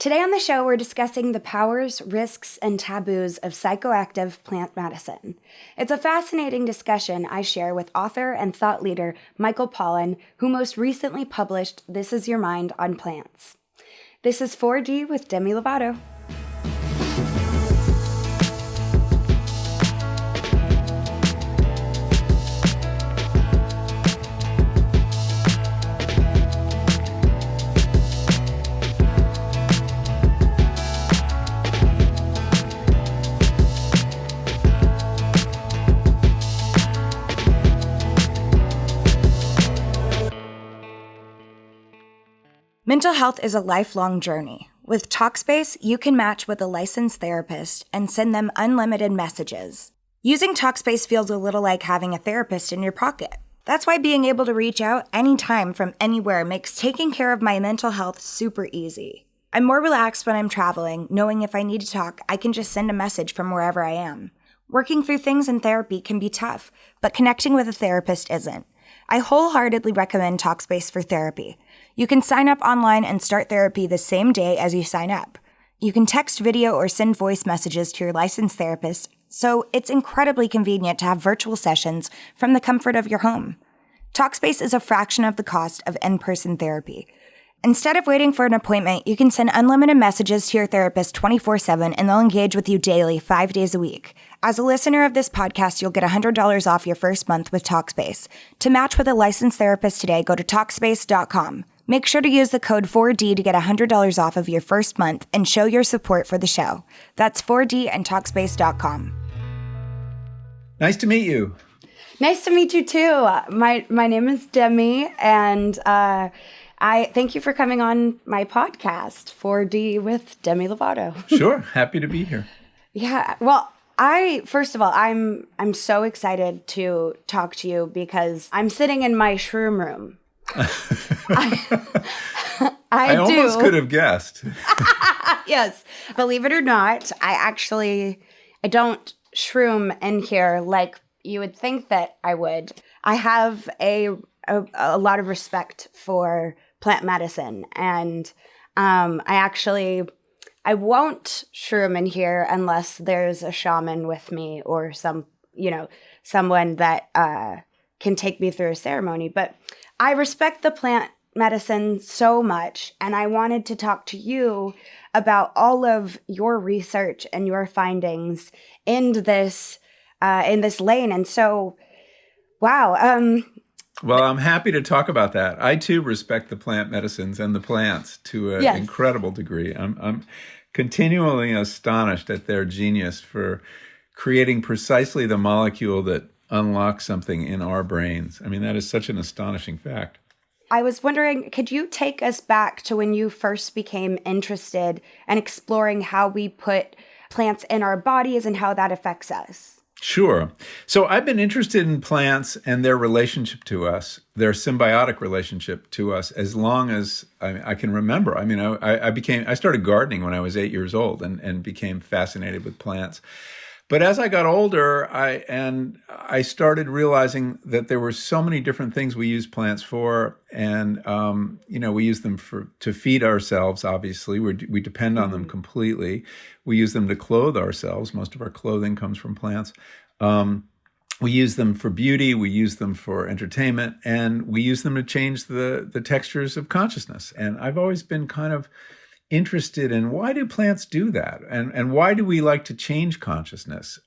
Today on the show, we're discussing the powers, risks, and taboos of psychoactive plant medicine. It's a fascinating discussion I share with author and thought leader Michael Pollan, who most recently published This Is Your Mind on Plants. This is 4D with Demi Lovato. Mental health is a lifelong journey. With Talkspace, you can match with a licensed therapist and send them unlimited messages. Using Talkspace feels a little like having a therapist in your pocket. That's why being able to reach out anytime from anywhere makes taking care of my mental health super easy. I'm more relaxed when I'm traveling, knowing if I need to talk, I can just send a message from wherever I am. Working through things in therapy can be tough, but connecting with a therapist isn't. I wholeheartedly recommend Talkspace for therapy. You can sign up online and start therapy the same day as you sign up. You can text, video, or send voice messages to your licensed therapist, so it's incredibly convenient to have virtual sessions from the comfort of your home. Talkspace is a fraction of the cost of in-person therapy. Instead of waiting for an appointment, you can send unlimited messages to your therapist 24/7 and they'll engage with you daily, 5 days a week. As a listener of this podcast, you'll get $100 off your first month with Talkspace. To match with a licensed therapist today, go to Talkspace.com. Make sure to use the code 4D to get $100 off of your first month and show your support for the show. That's 4D and Talkspace.com. Nice to meet you. Nice to meet you too. My name is Demi, and I thank you for coming on my podcast, 4D with Demi Lovato. Sure, happy to be here. Yeah, well, first of all, I'm so excited to talk to you because I'm sitting in my Shroom Room. I almost could have guessed. Yes. Believe it or not, I don't shroom in here like you would think that I would. I have a lot of respect for plant medicine, and I won't shroom in here unless there's a shaman with me or someone that can take me through a ceremony. But I respect the plant medicine so much, and I wanted to talk to you about all of your research and your findings in this lane. And so, wow. Well, I'm happy to talk about that. I too respect the plant medicines and the plants to an incredible degree. I'm continually astonished at their genius for creating precisely the molecule that unlocks something in our brains. I mean, that is such an astonishing fact. I was wondering, could you take us back to when you first became interested in exploring how we put plants in our bodies and how that affects us? Sure. So I've been interested in plants and their relationship to us, their symbiotic relationship to us, as long as I can remember. I mean, I started gardening when I was 8 years old and became fascinated with plants. But as I got older, I started realizing that there were so many different things we use plants for, and we use them to feed ourselves. Obviously, we depend on them completely. We use them to clothe ourselves. Most of our clothing comes from plants. We use them for beauty. We use them for entertainment, and we use them to change the textures of consciousness. And I've always been kind of interested in why do plants do that, and why do we like to change consciousness?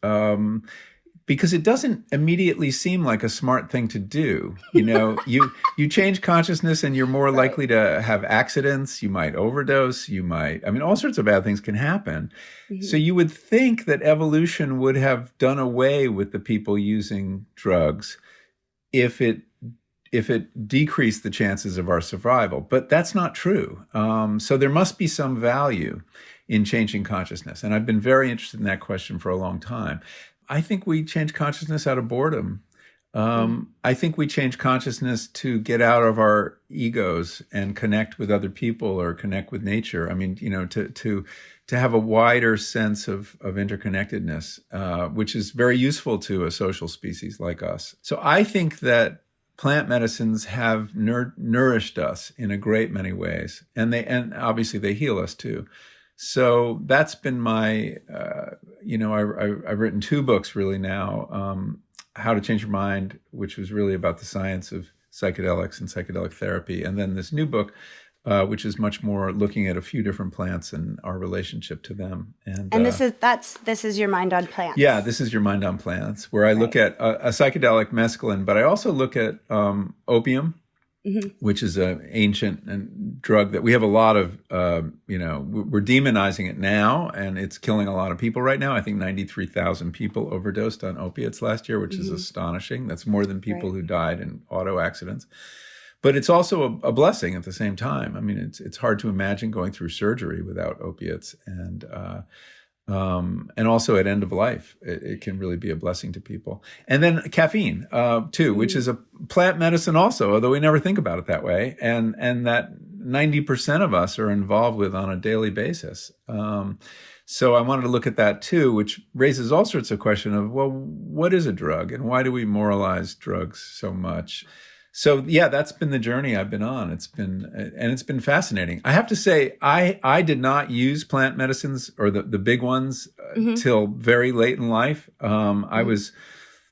Because it doesn't immediately seem like a smart thing to do. You change consciousness and you're more likely to have accidents. You might overdose. All sorts of bad things can happen. Mm-hmm. So you would think that evolution would have done away with the people using drugs if it decreased the chances of our survival. But that's not true. So there must be some value in changing consciousness. And I've been very interested in that question for a long time. I think we change consciousness out of boredom. I think we change consciousness to get out of our egos and connect with other people or connect with nature. I mean, to have a wider sense of interconnectedness, which is very useful to a social species like us. So I think that plant medicines have nourished us in a great many ways, and obviously they heal us too. So that's been my, I've written 2 books really now, How to Change Your Mind, which was really about the science of psychedelics and psychedelic therapy, and then this new book, which is much more looking at a few different plants and our relationship to them. And this is Your Mind on Plants. Yeah, this is Your Mind on Plants, where I look at a psychedelic mescaline, but I also look at opium, which is an ancient drug that we have a lot of, we're demonizing it now, and it's killing a lot of people right now. I think 93,000 people overdosed on opiates last year, which is astonishing. That's more than people who died in auto accidents. But it's also a blessing at the same time. I mean, it's hard to imagine going through surgery without opiates, and also at end of life, it can really be a blessing to people. And then caffeine too, which is a plant medicine also, although we never think about it that way, and that 90% of us are involved with on a daily basis. So I wanted to look at that too, which raises all sorts of questions of, well, what is a drug, and why do we moralize drugs so much? So yeah, that's been the journey I've been on. It's been fascinating. I have to say, I did not use plant medicines, or the big ones, till very late in life. I was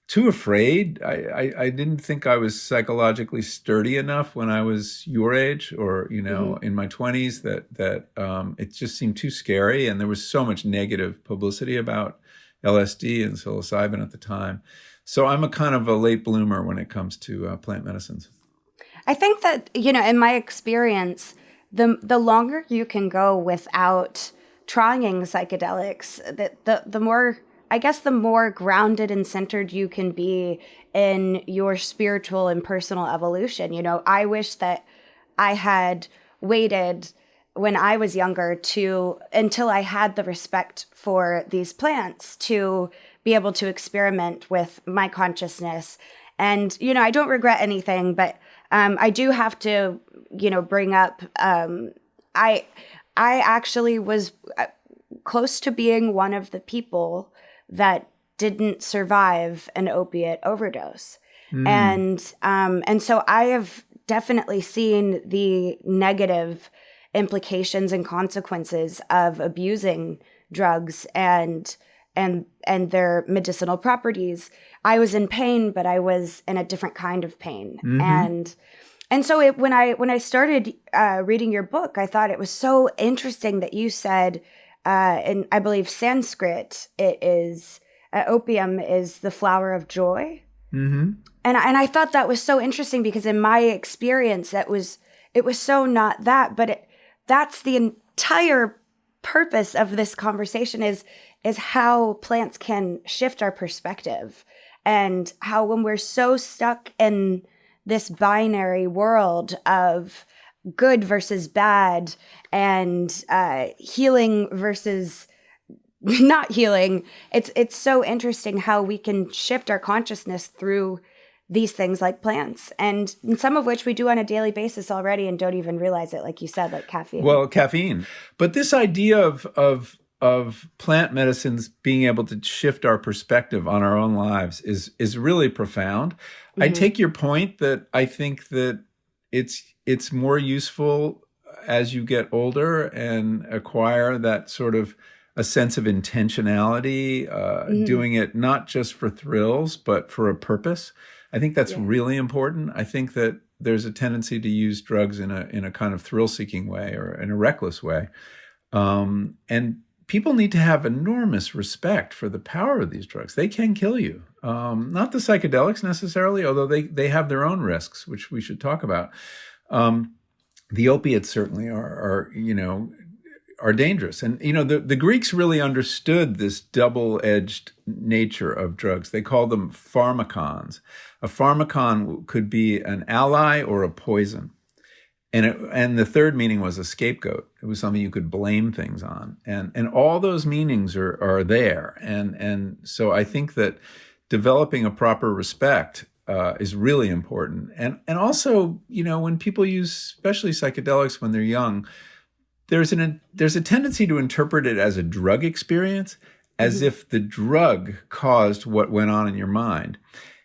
too afraid. I didn't think I was psychologically sturdy enough when I was your age, or in my 20s, that it just seemed too scary, and there was so much negative publicity about LSD and psilocybin at the time. So I'm a kind of a late bloomer when it comes to plant medicines. I think that, in my experience, the longer you can go without trying psychedelics, the more, I guess, the more grounded and centered you can be in your spiritual and personal evolution. I wish that I had waited when I was younger until I had the respect for these plants to be able to experiment with my consciousness. And, I don't regret anything, but I do have to, bring up, I actually was close to being one of the people that didn't survive an opiate overdose. And so I have definitely seen the negative implications and consequences of abusing drugs and their medicinal properties. I was in pain, but I was in a different kind of pain. And so when I started reading your book, I thought it was so interesting that you said, in I believe Sanskrit, it is opium is the flower of joy. And I thought that was so interesting, because in my experience, it was so not that, but that's the entire purpose of this conversation is how plants can shift our perspective, and how when we're so stuck in this binary world of good versus bad, and healing versus not healing, it's so interesting how we can shift our consciousness through these things like plants, and some of which we do on a daily basis already and don't even realize it, like you said, like caffeine. Well, caffeine. But this idea of plant medicines being able to shift our perspective on our own lives is really profound. I take your point that I think that it's more useful as you get older and acquire that sort of a sense of intentionality, doing it not just for thrills, but for a purpose. I think that's really important. I think that there's a tendency to use drugs in a kind of thrill-seeking way, or in a reckless way. And people need to have enormous respect for the power of these drugs. They can kill you. Not the psychedelics necessarily, although they have their own risks, which we should talk about. The opiates certainly are dangerous. And, the Greeks really understood this double-edged nature of drugs. They called them pharmacons. A pharmacon could be an ally or a poison. And the third meaning was a scapegoat. It was something you could blame things on. And all those meanings are there. And so I think that developing a proper respect is really important. And also, when people use, especially psychedelics when they're young, there's a tendency to interpret it as a drug experience, as if the drug caused what went on in your mind.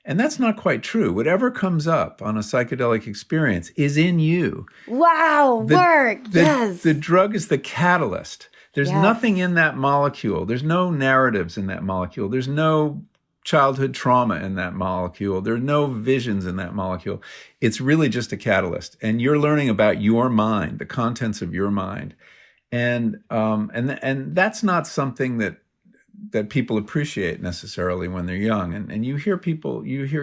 And that's not quite true. Whatever comes up on a psychedelic experience is in you. Wow, yes. The drug is the catalyst. There's Yes. nothing in that molecule. There's no narratives in that molecule. There's no childhood trauma in that molecule. There are no visions in that molecule. It's really just a catalyst. And you're learning about your mind, the contents of your mind. And that's not something that people appreciate necessarily when they're young. And you hear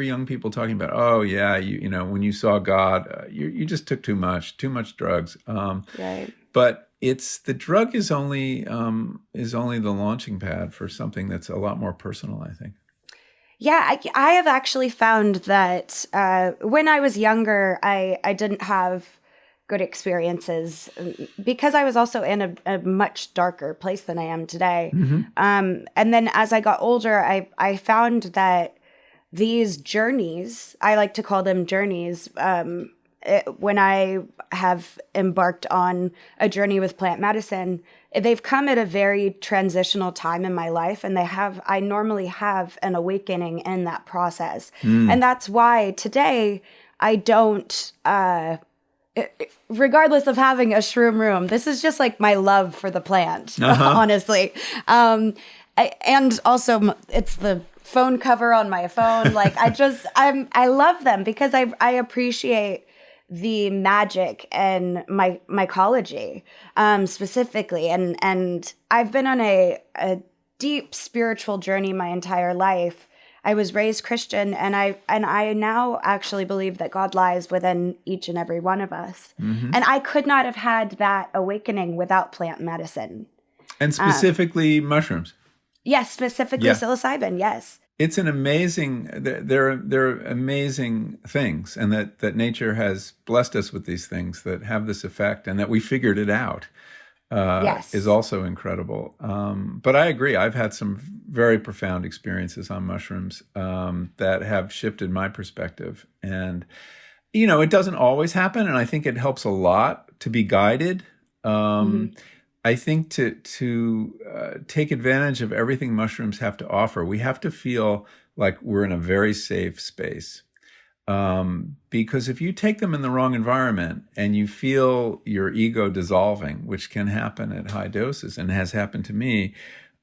young people talking about, oh yeah, when you saw God, you just took too much drugs. Right. But the drug is only the launching pad for something that's a lot more personal, I think. Yeah, I have actually found that when I was younger, I didn't have good experiences because I was also in a much darker place than I am today. Mm-hmm. And then as I got older, I found that these journeys, I like to call them journeys, when I have embarked on a journey with plant medicine, they've come at a very transitional time in my life, and I normally have an awakening in that process. And that's why today I don't, regardless of having a shroom room, this is just like my love for the plant, honestly. And also it's the phone cover on my phone. Like I love them because I appreciate the magic and mycology, specifically. And I've been on a deep spiritual journey my entire life. I was raised Christian, and I now actually believe that God lies within each and every one of us. Mm-hmm. And I could not have had that awakening without plant medicine. And specifically mushrooms. Yes, specifically psilocybin, yes. It's an amazing, they're amazing things, and that nature has blessed us with these things that have this effect, and that we figured it out is also incredible. But I agree. I've had some very profound experiences on mushrooms that have shifted my perspective. And, it doesn't always happen, and I think it helps a lot to be guided. I think to take advantage of everything mushrooms have to offer, we have to feel like we're in a very safe space. Because if you take them in the wrong environment and you feel your ego dissolving, which can happen at high doses and has happened to me,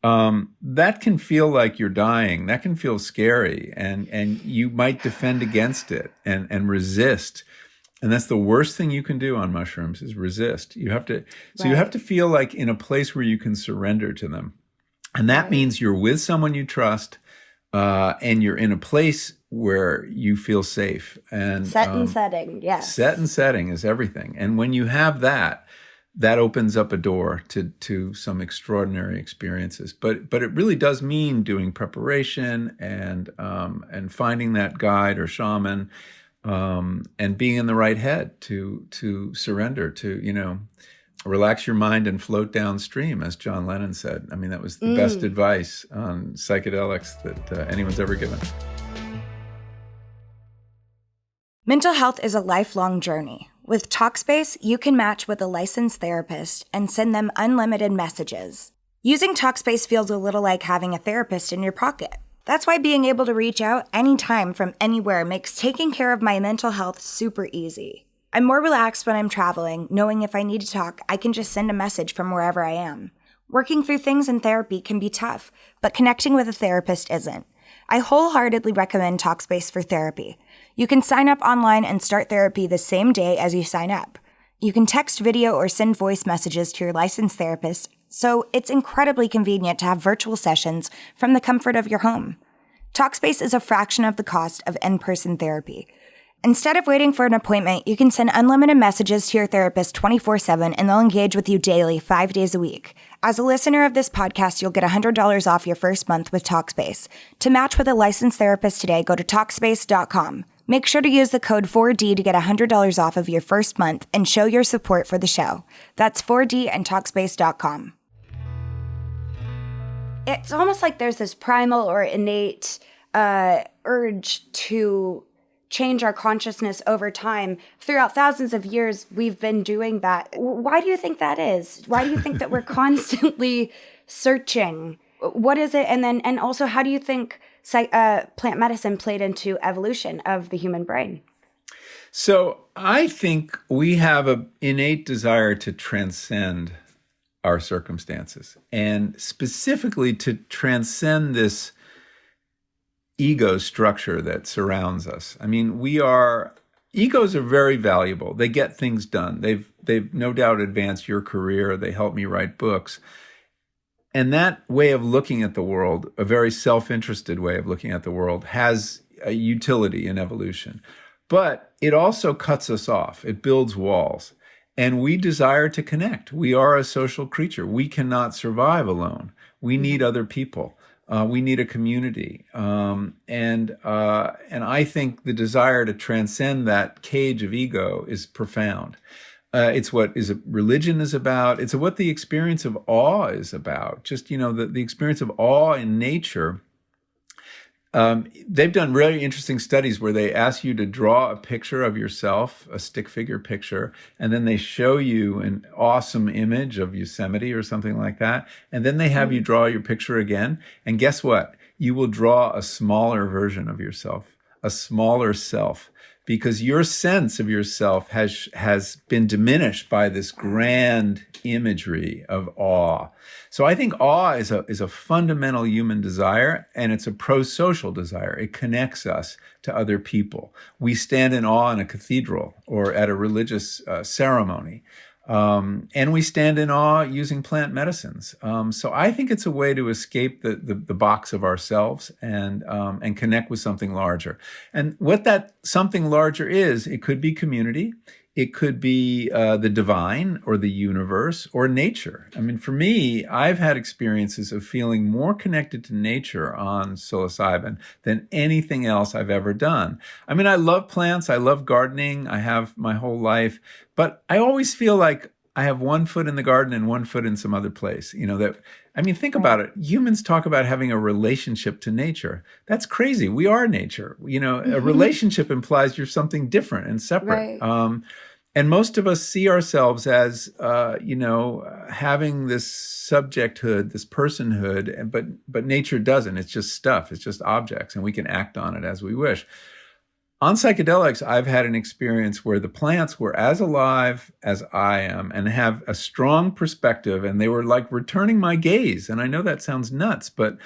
that can feel like you're dying. That can feel scary, and you might defend against it and resist. And that's the worst thing you can do on mushrooms is resist. You have to, you have to feel like in a place where you can surrender to them. And that means you're with someone you trust, and you're in a place where you feel safe. And set and setting, yes. Set and setting is everything. And when you have that opens up a door to some extraordinary experiences. But it really does mean doing preparation and finding that guide or shaman, and being in the right head to surrender, to, relax your mind and float downstream, as John Lennon said. I mean, that was the best advice on psychedelics that anyone's ever given. Mental health is a lifelong journey. With Talkspace, you can match with a licensed therapist and send them unlimited messages. Using Talkspace feels a little like having a therapist in your pocket. That's why being able to reach out anytime from anywhere makes taking care of my mental health super easy. I'm more relaxed when I'm traveling, knowing if I need to talk, I can just send a message from wherever I am. Working through things in therapy can be tough, but connecting with a therapist isn't. I wholeheartedly recommend Talkspace for therapy. You can sign up online and start therapy the same day as you sign up. You can text, video, or send voice messages to your licensed therapist, so it's incredibly convenient to have virtual sessions from the comfort of your home. Talkspace is a fraction of the cost of in-person therapy. Instead of waiting for an appointment, you can send unlimited messages to your therapist 24/7, and they'll engage with you daily, 5 days a week. As a listener of this podcast, you'll get $100 off your first month with Talkspace. To match with a licensed therapist today, go to Talkspace.com. Make sure to use the code 4D to get $100 off of your first month and show your support for the show. That's 4D and Talkspace.com. It's almost like there's this primal or innate urge to change our consciousness over time. Throughout thousands of years, we've been doing that. Why do you think that is? Why do you think that we're constantly searching? What is it? And also, how do you think plant medicine played into evolution of the human brain? So I think we have an innate desire to transcend our circumstances, and specifically to transcend this ego structure that surrounds us. I mean, egos are very valuable. They get things done. They've no doubt advanced your career. They help me write books. And that way of looking at the world, a very self-interested way of looking at the world, has a utility in evolution. But it also cuts us off. It builds walls. And we desire to connect. We are a social creature. We cannot survive alone. We need other people. We need a community. And I think the desire to transcend that cage of ego is profound. It's what religion is about. It's what the experience of awe is about. Just, the experience of awe in nature. They've done really interesting studies where they ask you to draw a picture of yourself, a stick figure picture, and then they show you an awesome image of Yosemite or something like that. And then they have you draw your picture again. And guess what? You will draw a smaller version of yourself, a smaller self, because your sense of yourself has been diminished by this grand imagery of awe. So I think awe is a fundamental human desire, and it's a pro-social desire. It connects us to other people. We stand in awe in a cathedral or at a religious ceremony. And we stand in awe using plant medicines. So I think it's a way to escape the box of ourselves and connect with something larger. And what that something larger is, it could be community. It could be the divine or the universe or nature. I mean, for me, I've had experiences of feeling more connected to nature on psilocybin than anything else I've ever done. I mean, I love plants. I love gardening. I have my whole life. But I always feel like I have one foot in the garden and one foot in some other place. Think about it. Humans talk about having a relationship to nature. That's crazy. We are nature. A relationship implies you're something different and separate. Right. And most of us see ourselves as, having this subjecthood, this personhood, but nature doesn't. It's just stuff. It's just objects, and we can act on it as we wish. On psychedelics, I've had an experience where the plants were as alive as I am and have a strong perspective, and they were like returning my gaze. And I know that sounds nuts, but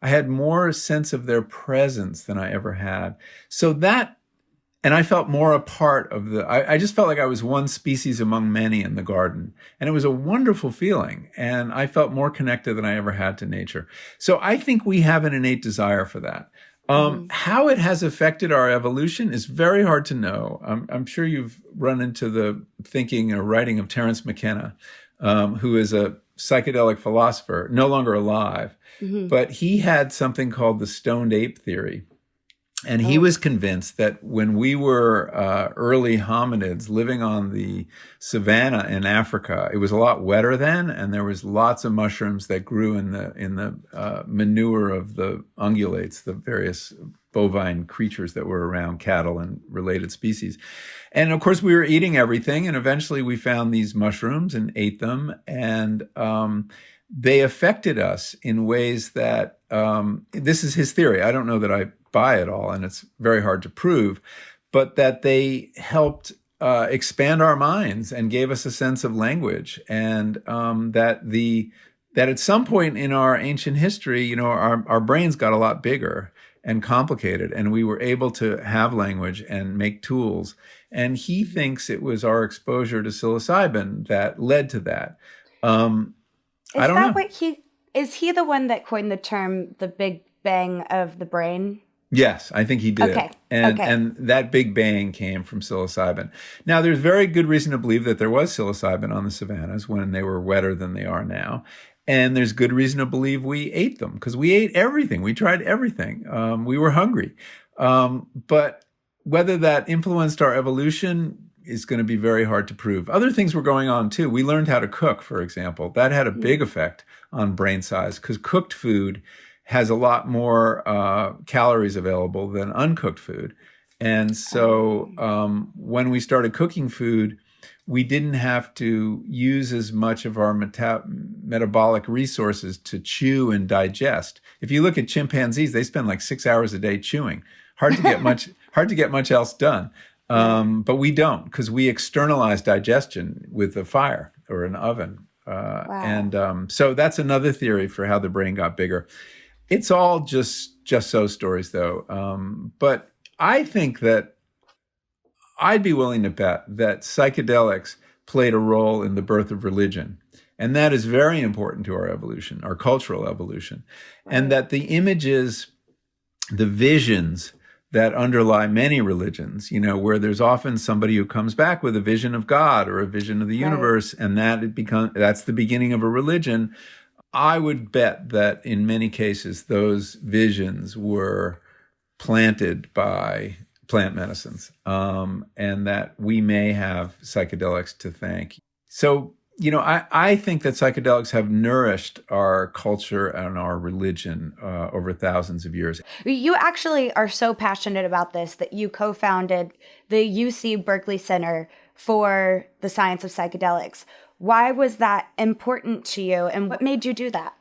I had more sense of their presence than I ever had. And I felt more a part of I just felt like I was one species among many in the garden. And it was a wonderful feeling. And I felt more connected than I ever had to nature. So I think we have an innate desire for that. How it has affected our evolution is very hard to know. I'm sure you've run into the thinking or writing of Terence McKenna, who is a psychedelic philosopher, no longer alive. But he had something called the stoned ape theory. And he was convinced that when we were early hominids living on the savanna in Africa, it was a lot wetter then, and there was lots of mushrooms that grew in the manure of the ungulates, the various bovine creatures that were around cattle and related species. And of course, we were eating everything, and eventually we found these mushrooms and ate them, and they affected us in ways that this is his theory. I don't know that I buy it all, and it's very hard to prove, but that they helped expand our minds and gave us a sense of language, and that at some point in our ancient history, our brains got a lot bigger and complicated, and we were able to have language and make tools. And he thinks it was our exposure to psilocybin that led to that. I don't know. Is he the one that coined the term the Big Bang of the brain? Yes, I think he did. Okay. And that big bang came from psilocybin. Now, there's very good reason to believe that there was psilocybin on the savannas when they were wetter than they are now. And there's good reason to believe we ate them, because we ate everything. We tried everything. We were hungry. But whether that influenced our evolution is going to be very hard to prove. Other things were going on too. We learned how to cook, for example. That had a big effect on brain size, because cooked food has a lot more calories available than uncooked food. And so when we started cooking food, we didn't have to use as much of our metabolic resources to chew and digest. If you look at chimpanzees, they spend like 6 hours a day chewing. Hard to get much else done. But we don't, because we externalize digestion with a fire or an oven. Wow. And so that's another theory for how the brain got bigger. It's all just so stories, though. But I think that I'd be willing to bet that psychedelics played a role in the birth of religion. And that is very important to our evolution, our cultural evolution. Right. And that the images, the visions that underlie many religions, where there's often somebody who comes back with a vision of God or a vision of the universe, right. And that's the beginning of a religion. I would bet that in many cases, those visions were planted by plant medicines, and that we may have psychedelics to thank. So, I think that psychedelics have nourished our culture and our religion over thousands of years. You actually are so passionate about this that you co-founded the UC Berkeley Center for the Science of Psychedelics. Why was that important to you, and what made you do that?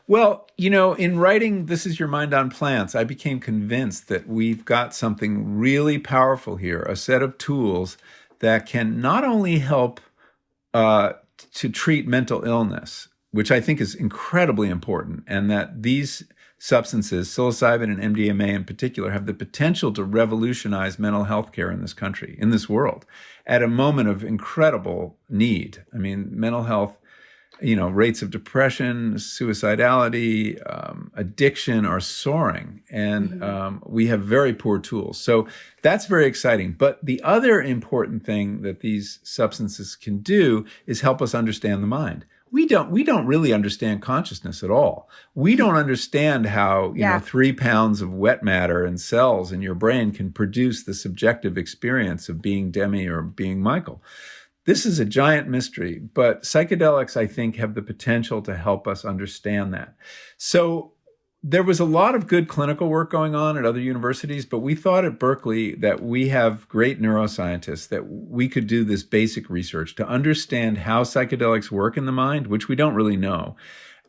Well, in writing This Is Your Mind on Plants, I became convinced that we've got something really powerful here, a set of tools that can not only help to treat mental illness, which I think is incredibly important, and that these substances, psilocybin and MDMA in particular, have the potential to revolutionize mental health care in this country, in this world, at a moment of incredible need. I mean, mental health, rates of depression, suicidality, addiction are soaring, and we have very poor tools. So that's very exciting. But the other important thing that these substances can do is help us understand the mind. We don't really understand consciousness at all. We don't understand how 3 pounds of wet matter and cells in your brain can produce the subjective experience of being Demi or being Michael. This is a giant mystery, but psychedelics, I think, have the potential to help us understand that. So there was a lot of good clinical work going on at other universities, but we thought at Berkeley that we have great neuroscientists, that we could do this basic research to understand how psychedelics work in the mind, which we don't really know,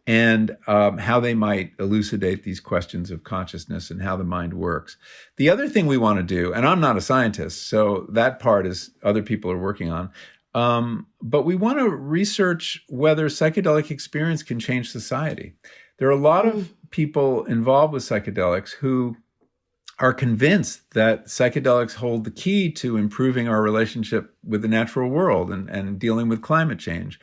and how they might elucidate these questions of consciousness and how the mind works. The other thing we want to do, and I'm not a scientist, so that part is other people are working on, but we want to research whether psychedelic experience can change society. There are a lot of people involved with psychedelics who are convinced that psychedelics hold the key to improving our relationship with the natural world and dealing with climate change,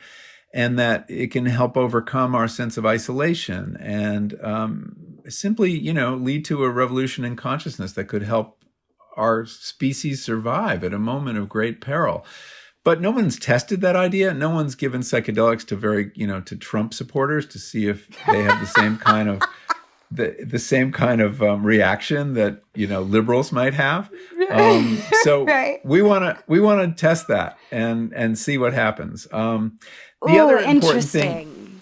and that it can help overcome our sense of isolation and simply, lead to a revolution in consciousness that could help our species survive at a moment of great peril. But no one's tested that idea. No one's given psychedelics to Trump supporters to see if they have the same kind of the same kind of reaction that liberals might have. So right. we want to test that and see what happens.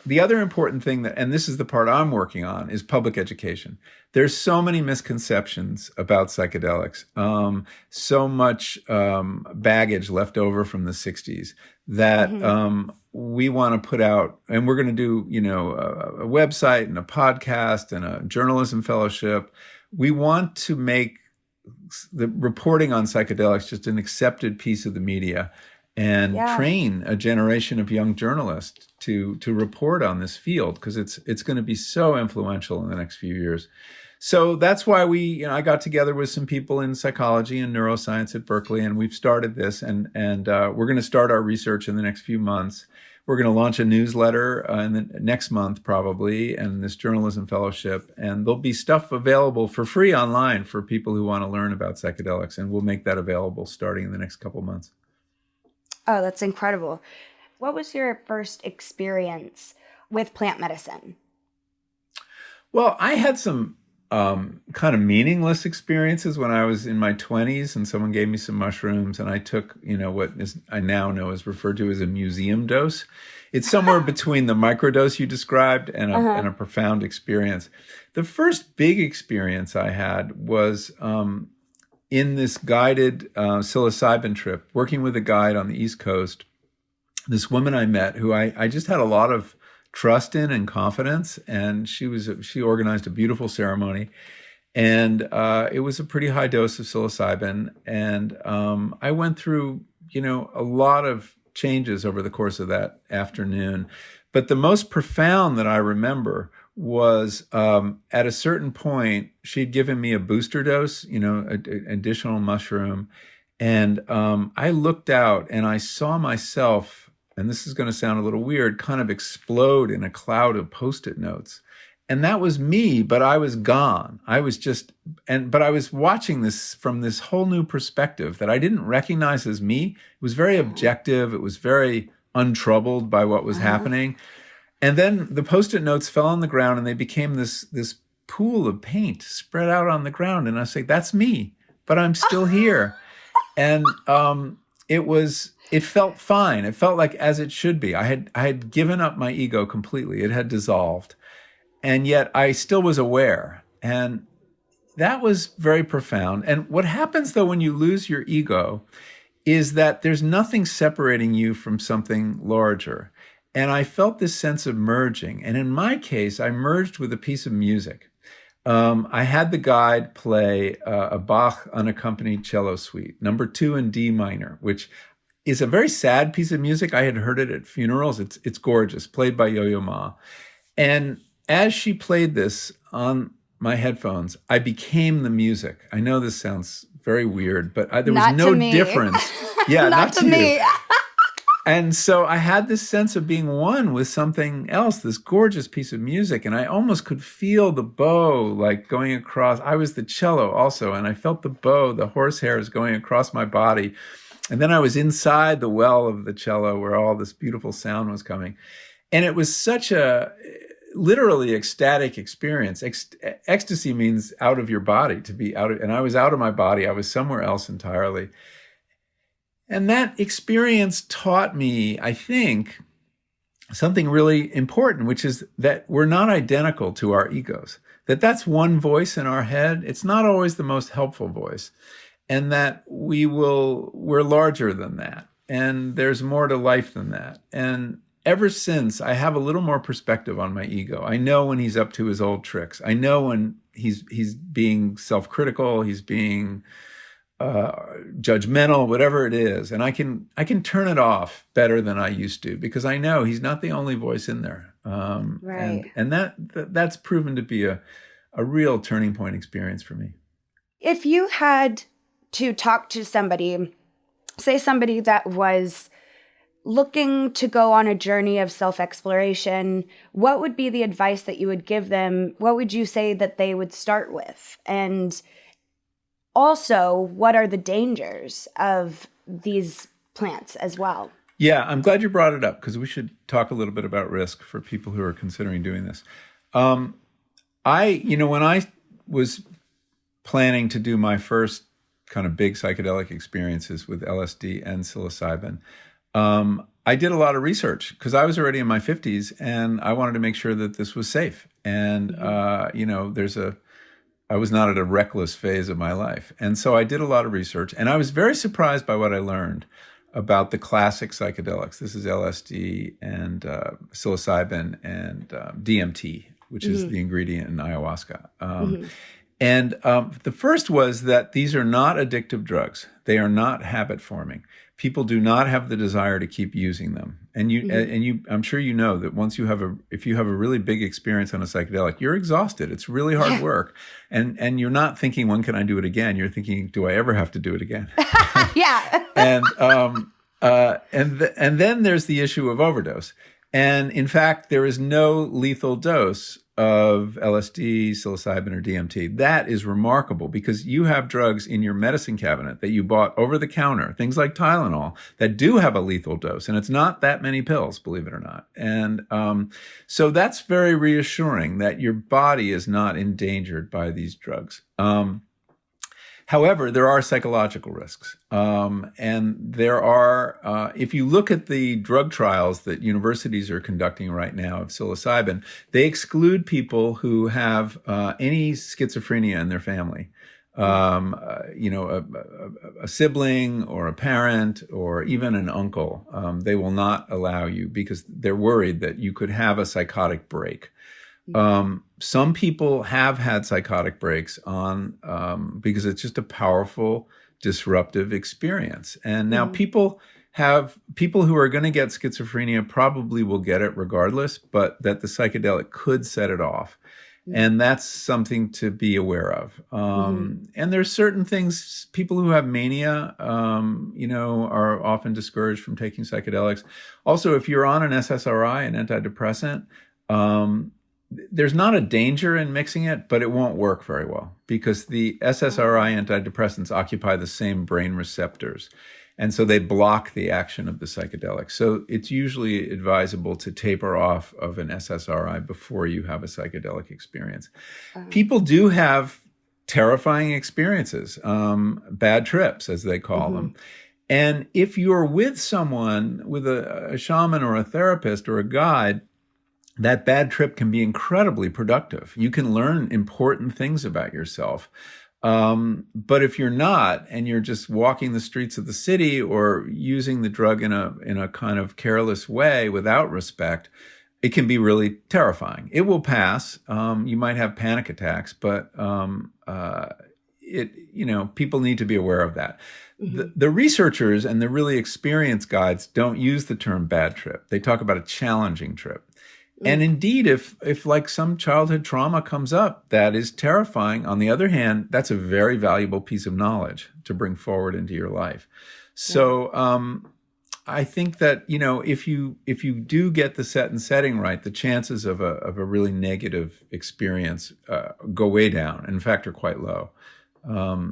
The other important thing that, and this is the part I'm working on, is public education. There's so many misconceptions about psychedelics, so much baggage left over from the 60s that we want to put out, and we're going to do, a website and a podcast and a journalism fellowship. We want to make the reporting on psychedelics just an accepted piece of the media, and train a generation of young journalists to report on this field, because it's going to be so influential in the next few years. So that's why I got together with some people in psychology and neuroscience at Berkeley, and we've started this, and we're going to start our research in the next few months. We're going to launch a newsletter in the next month probably, and this journalism fellowship, and there'll be stuff available for free online for people who want to learn about psychedelics, and we'll make that available starting in the next couple months. Oh, that's incredible. What was your first experience with plant medicine? Well, I had some kind of meaningless experiences when I was in my 20s, and someone gave me some mushrooms, and I took, what I now know is referred to as a museum dose. It's somewhere between the microdose you described and a profound experience. The first big experience I had was in this guided psilocybin trip, working with a guide on the East Coast, this woman I met who I just had a lot of trust in and confidence, and she organized a beautiful ceremony, and it was a pretty high dose of psilocybin, and I went through a lot of changes over the course of that afternoon, but the most profound that I remember was at a certain point she'd given me a booster dose, additional mushroom, and I looked out and I saw myself. And this is going to sound a little weird, kind of explode in a cloud of Post-it notes. And that was me, but I was gone. But I was watching this from this whole new perspective that I didn't recognize as me. It was very objective. It was very untroubled by what was happening. And then the Post-it notes fell on the ground and they became this pool of paint spread out on the ground. And I was like, that's me, but I'm still here. And it felt fine. It felt like as it should be. I had given up my ego completely. It had dissolved. And yet I still was aware. And that was very profound. And what happens though when you lose your ego is that there's nothing separating you from something larger. And I felt this sense of merging. And in my case, I merged with a piece of music. I had the guide play a Bach unaccompanied cello suite, number 2 in D minor, which is a very sad piece of music. I had heard it at funerals. It's gorgeous, played by Yo-Yo Ma. And as she played this on my headphones, I became the music. I know this sounds very weird, but there was no difference. Yeah, not to me. And so I had this sense of being one with something else, this gorgeous piece of music. And I almost could feel the bow like going across. I was the cello also, and I felt the bow, the horsehairs going across my body. And then I was inside the well of the cello where all this beautiful sound was coming. And it was such a literally ecstatic experience. Ecstasy means out of your body, to be out of, and I was out of my body. I was somewhere else entirely. And that experience taught me, I think, something really important, which is that we're not identical to our egos, that's one voice in our head. It's not always the most helpful voice. And that we're larger than that. And there's more to life than that. And ever since, I have a little more perspective on my ego. I know when he's up to his old tricks. I know when he's being self-critical, he's being judgmental, whatever it is. And I can turn it off better than I used to, because I know he's not the only voice in there. Right. And that's proven to be a real turning point experience for me. If you had to talk to somebody, say somebody that was looking to go on a journey of self-exploration, what would be the advice that you would give them? What would you say that they would start with? And also, what are the dangers of these plants as well? Yeah, I'm glad you brought it up, because we should talk a little bit about risk for people who are considering doing this. When I was planning to do my first kind of big psychedelic experiences with LSD and psilocybin, I did a lot of research because I was already in my 50s and I wanted to make sure that this was safe. And, I was not at a reckless phase of my life. And so I did a lot of research, and I was very surprised by what I learned about the classic psychedelics. This is LSD and psilocybin and DMT, which is the ingredient in ayahuasca. And the first was that these are not addictive drugs. They are not habit forming. People do not have the desire to keep using them. And I'm sure you know that once if you have a really big experience on a psychedelic, you're exhausted. It's really hard work. And you're not thinking, when can I do it again? You're thinking, do I ever have to do it again? Yeah. And then there's the issue of overdose. And in fact, there is no lethal dose of LSD, psilocybin, or DMT. That is remarkable, because you have drugs in your medicine cabinet that you bought over the counter, things like Tylenol, that do have a lethal dose. And it's not that many pills, believe it or not. And so that's very reassuring that your body is not endangered by these drugs. However, there are psychological risks. And there are, if you look at the drug trials that universities are conducting right now of psilocybin, they exclude people who have any schizophrenia in their family. a sibling or a parent or even an uncle. They will not allow you because they're worried that you could have a psychotic break. Some people have had psychotic breaks because it's just a powerful, disruptive experience. And now people who are going to get schizophrenia probably will get it regardless, but that the psychedelic could set it off. And that's something to be aware of. And there's certain things, people who have mania, are often discouraged from taking psychedelics. Also, if you're on an SSRI, an antidepressant, there's not a danger in mixing it, but it won't work very well because the SSRI antidepressants occupy the same brain receptors. And so they block the action of the psychedelic. So it's usually advisable to taper off of an SSRI before you have a psychedelic experience. People do have terrifying experiences, bad trips, as they call them. And if you're with someone, with a shaman or a therapist or a guide, that bad trip can be incredibly productive. You can learn important things about yourself. But if you're not, and you're just walking the streets of the city or using the drug in a kind of careless way without respect, it can be really terrifying. It will pass. You might have panic attacks, but people need to be aware of that. The researchers and the really experienced guides don't use the term bad trip. They talk about a challenging trip. And indeed, if like some childhood trauma comes up, that is terrifying. On the other hand, that's a very valuable piece of knowledge to bring forward into your life. So I think that, if you do get the set and setting right, the chances of a really negative experience go way down. In fact, are quite low.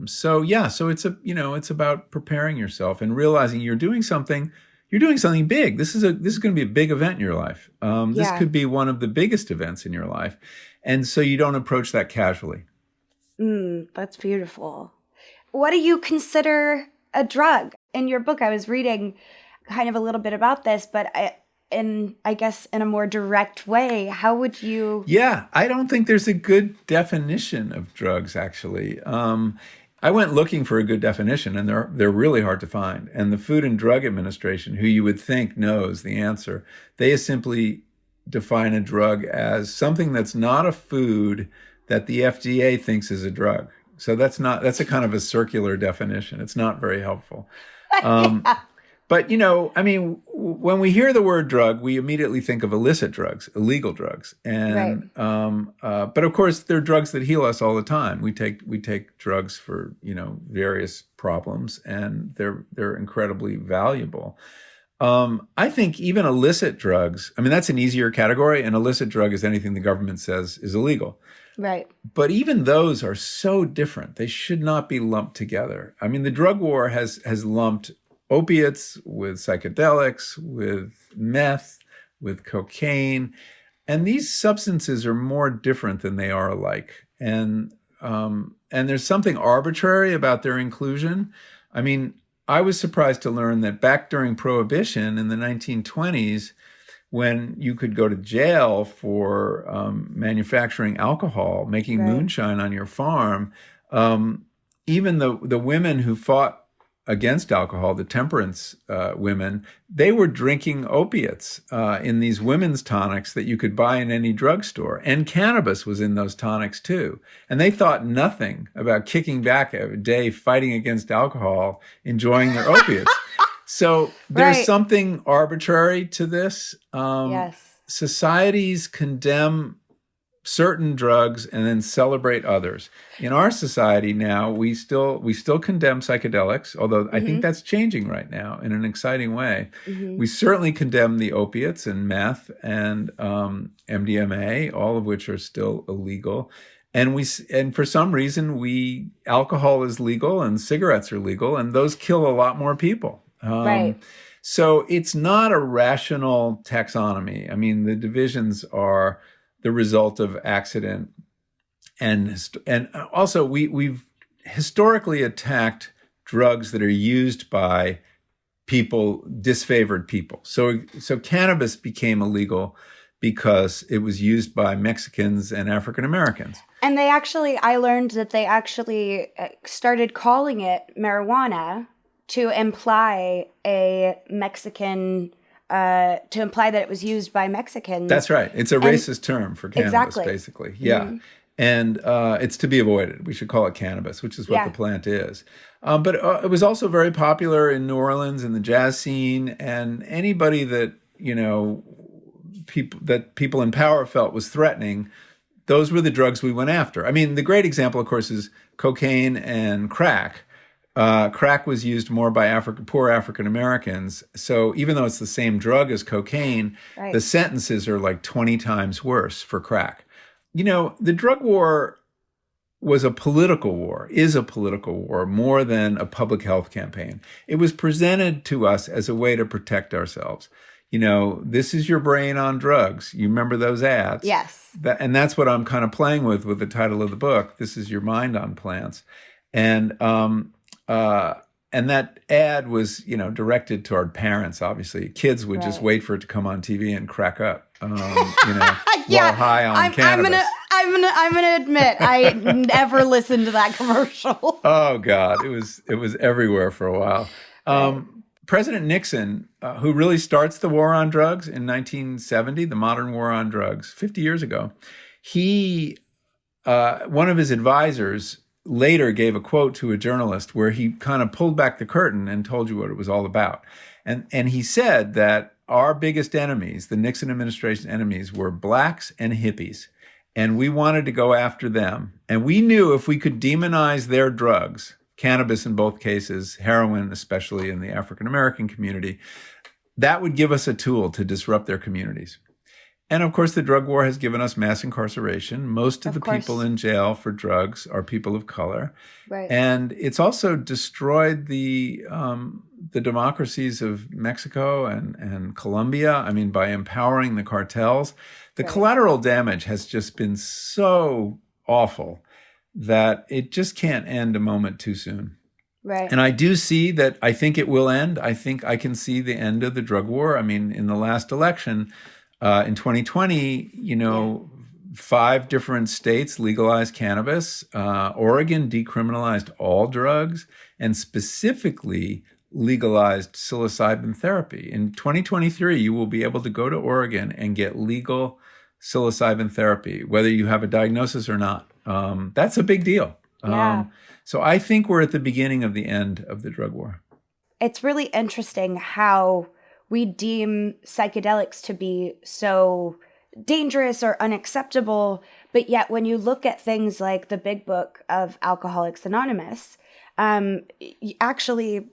So it's it's about preparing yourself and realizing you're doing something big. This is going to be a big event in your life. This could be one of the biggest events in your life. And so you don't approach that casually. That's beautiful. What do you consider a drug? In your book, I was reading kind of a little bit about this, but I guess in a more direct way, how would you? Yeah, I don't think there's a good definition of drugs, actually. I went looking for a good definition, and they're really hard to find. And the Food and Drug Administration, who you would think knows the answer, they simply define a drug as something that's not a food that the FDA thinks is a drug. So that's a kind of a circular definition. It's not very helpful. But, when we hear the word drug, we immediately think of illicit drugs, illegal drugs. And, but of course, there are drugs that heal us all the time. We take drugs for, various problems, and they're incredibly valuable. I think even illicit drugs, that's an easier category. An illicit drug is anything the government says is illegal. Right. But even those are so different. They should not be lumped together. The drug war has lumped opiates with psychedelics, with meth, with cocaine. And these substances are more different than they are alike. And there's something arbitrary about their inclusion. I was surprised to learn that back during Prohibition in the 1920s, when you could go to jail for manufacturing alcohol, making moonshine on your farm, even the women who fought against alcohol, the temperance women, they were drinking opiates in these women's tonics that you could buy in any drugstore. And cannabis was in those tonics too. And they thought nothing about kicking back a day, fighting against alcohol, enjoying their opiates. So there's something arbitrary to this. Yes. Societies condemn certain drugs and then celebrate others. In our society now, we still condemn psychedelics, although I think that's changing right now in an exciting way. We certainly condemn the opiates and meth and MDMA, all of which are still illegal. And for some reason, alcohol is legal and cigarettes are legal, and those kill a lot more people. So it's not a rational taxonomy. The divisions are the result of accident. And also we've historically attacked drugs that are used by people, disfavored people. So cannabis became illegal because it was used by Mexicans and African Americans. And I learned that they actually started calling it marijuana to imply to imply that it was used by Mexicans. That's right. It's a racist term for cannabis, exactly. basically. Yeah. Mm-hmm. And it's to be avoided. We should call it cannabis, which is what the plant is. But it was also very popular in New Orleans in the jazz scene, and anybody that, people in power felt was threatening, those were the drugs we went after. I mean, the great example, of course, is cocaine and crack. Crack was used more by poor African Americans. So even though it's the same drug as cocaine, the sentences are like 20 times worse for crack. The drug war is a political war more than a public health campaign. It was presented to us as a way to protect ourselves. This is your brain on drugs. You remember those ads? Yes. And that's what I'm kind of playing with the title of the book. This is your mind on plants. And that ad was, directed toward parents, obviously. Kids would just wait for it to come on TV and crack up, while high on cannabis. I'm gonna admit, I never listened to that commercial. Oh God, it was everywhere for a while. President Nixon, who really starts the war on drugs in 1970, the modern war on drugs, 50 years ago, one of his advisors later gave a quote to a journalist where he kind of pulled back the curtain and told you what it was all about. And he said that our biggest enemies, the Nixon administration enemies, were blacks and hippies. And we wanted to go after them. And we knew if we could demonize their drugs, cannabis in both cases, heroin, especially in the African American community, that would give us a tool to disrupt their communities. And of course, the drug war has given us mass incarceration. Most of the people in jail for drugs are people of color. Right. And it's also destroyed the democracies of Mexico and Colombia, by empowering the cartels. The collateral damage has just been so awful that it just can't end a moment too soon. Right. And I do see that. I think it will end. I think I can see the end of the drug war. In the last election, in 2020, 5 different states legalized cannabis. Oregon decriminalized all drugs and specifically legalized psilocybin therapy. In 2023, you will be able to go to Oregon and get legal psilocybin therapy, whether you have a diagnosis or not. That's a big deal. Yeah. So I think we're at the beginning of the end of the drug war. It's really interesting how we deem psychedelics to be so dangerous or unacceptable, but yet when you look at things like the big book of Alcoholics Anonymous, actually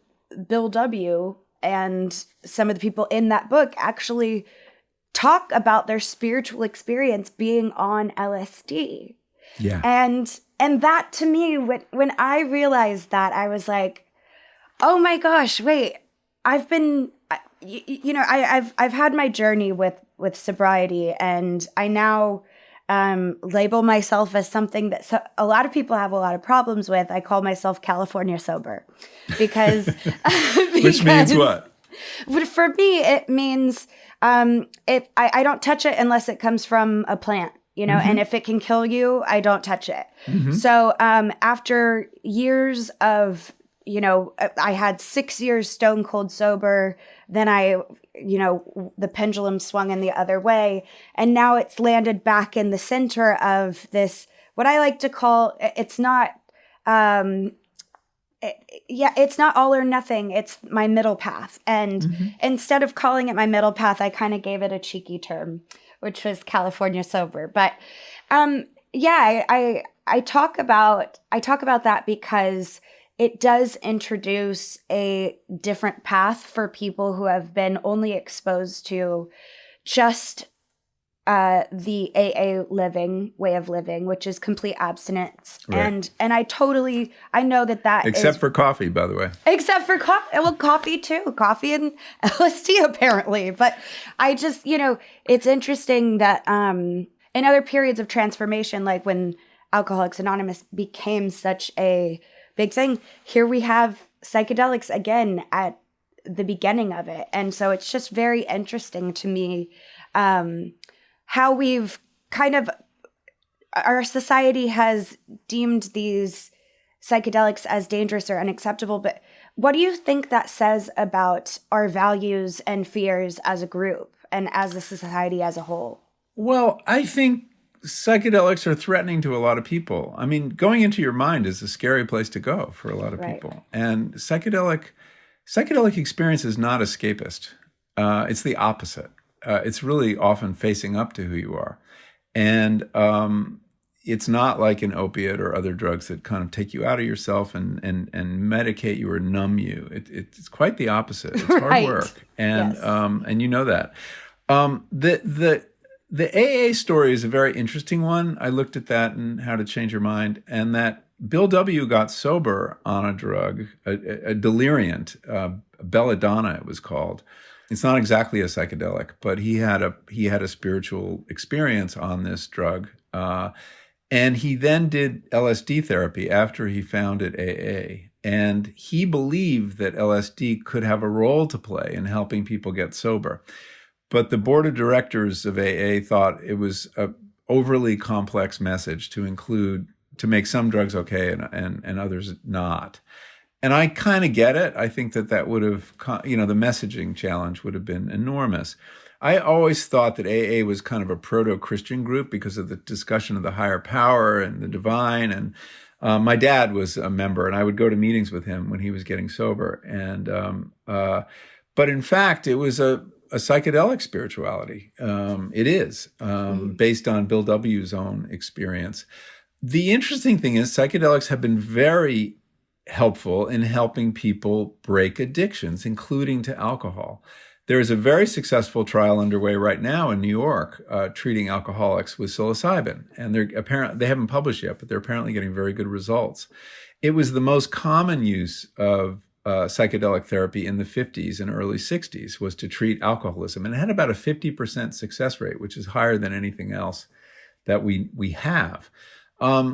Bill W. and some of the people in that book actually talk about their spiritual experience being on LSD. Yeah. And that to me, when I realized that, I was like, oh my gosh, wait, I've been, I've had my journey with sobriety, and I now label myself as something that a lot of people have a lot of problems with. I call myself California sober because Which means what? For me, it means I don't touch it unless it comes from a plant. And if it can kill you, I don't touch it. Mm-hmm. So after years of, I had 6 years stone cold sober. Then the pendulum swung in the other way. And now it's landed back in the center of this, what I like to call, it's not, it's not all or nothing. It's my middle path. And instead of calling it my middle path, I kind of gave it a cheeky term, which was California sober. But I talk about that because it does introduce a different path for people who have been only exposed to just the AA way of living, which is complete abstinence. Right. And I know that except for coffee, by the way. Except for coffee. Well, coffee too. Coffee and LSD apparently. But I just, it's interesting that in other periods of transformation, like when Alcoholics Anonymous became such a big thing, here we have psychedelics again at the beginning of it. And so it's just very interesting to me how we've kind of, our society has deemed these psychedelics as dangerous or unacceptable. But what do you think that says about our values and fears as a group and as a society as a whole? Well, I think psychedelics are threatening to a lot of people. I mean, going into your mind is a scary place to go for a lot of people. And psychedelic experience is not escapist. It's the opposite. It's really often facing up to who you are. And it's not like an opiate or other drugs that kind of take you out of yourself and medicate you or numb you. It's quite the opposite. It's hard work. And Yes. And you know that. The AA story is a very interesting one. I looked at that and How to Change Your Mind, and that Bill W. got sober on a drug, a deliriant, belladonna it was called. It's not exactly a psychedelic, but he had a spiritual experience on this drug, and he then did LSD therapy after he founded AA. And he believed that LSD could have a role to play in helping people get sober. But the board of directors of AA thought it was an overly complex message to make some drugs okay and others not. And I kind of get it. I think that would have, the messaging challenge would have been enormous. I always thought that AA was kind of a proto-Christian group because of the discussion of the higher power and the divine. And my dad was a member, and I would go to meetings with him when he was getting sober. And but in fact, it was a psychedelic spirituality. It is based on Bill W.'s own experience. The interesting thing is psychedelics have been very helpful in helping people break addictions, including to alcohol. There is a very successful trial underway right now in New York treating alcoholics with psilocybin. And they haven't published yet, but they're apparently getting very good results. It was the most common use of psychedelic therapy in the 50s and early 60s was to treat alcoholism. And it had about a 50% success rate, which is higher than anything else that we have.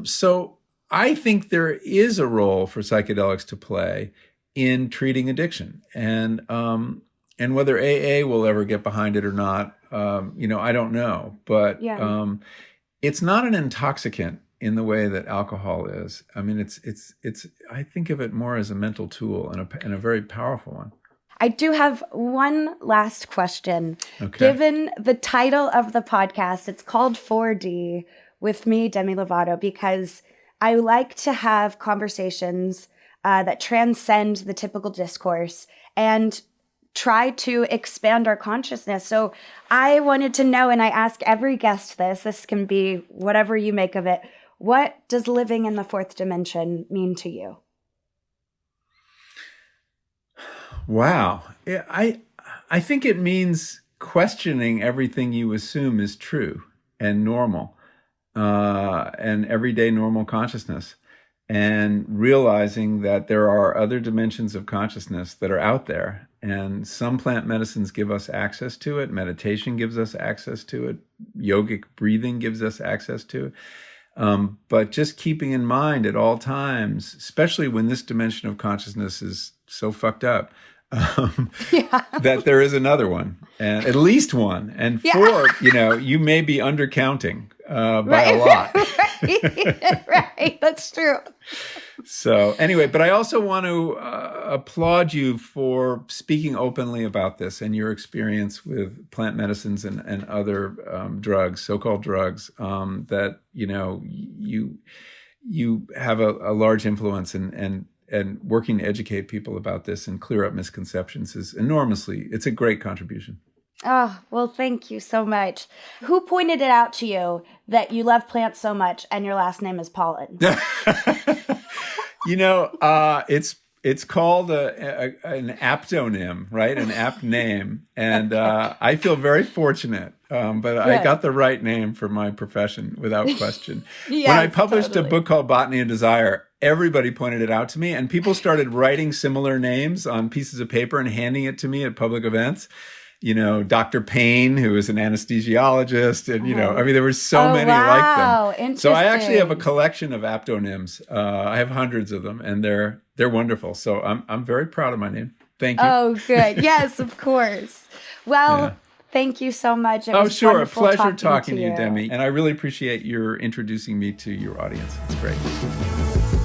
So I think there is a role for psychedelics to play in treating addiction. And whether AA will ever get behind it or not, I don't know. But it's not an intoxicant in the way that alcohol is. I mean, it's. I think of it more as a mental tool and a very powerful one. I do have one last question. Okay. Given the title of the podcast, it's called 4D with me, Demi Lovato, because I like to have conversations that transcend the typical discourse and try to expand our consciousness. So I wanted to know, and I ask every guest this can be whatever you make of it. What does living in the fourth dimension mean to you? Wow. Yeah, I think it means questioning everything you assume is true and normal, and everyday normal consciousness, and realizing that there are other dimensions of consciousness that are out there. And some plant medicines give us access to it. Meditation gives us access to it. Yogic breathing gives us access to it. But just keeping in mind at all times, especially when this dimension of consciousness is so fucked up, that there is another one, and at least one, and four, you may be undercounting by a lot. Right, that's true. So anyway, but I also want to applaud you for speaking openly about this and your experience with plant medicines and other drugs, so-called drugs, that, you have a large influence and working to educate people about this and clear up misconceptions is it's a great contribution. Oh, well, thank you so much. Who pointed it out to you that you love plants so much and your last name is Pollan? It's called an aptonym, right? An apt name. And I feel very fortunate, but I got the right name for my profession without question. Yes, when I published totally. a book called Botany and Desire, everybody pointed it out to me, and people started writing similar names on pieces of paper and handing it to me at public events. Dr. Payne, who is an anesthesiologist, and there were so many like them. So I actually have a collection of aptonyms. I have hundreds of them, and they're wonderful. So I'm very proud of my name. Thank you. Oh, good. Yes, of course. Well, Thank you so much. It Oh, was sure. A wonderful pleasure talking to you, you. Demi. And I really appreciate your introducing me to your audience. It's great.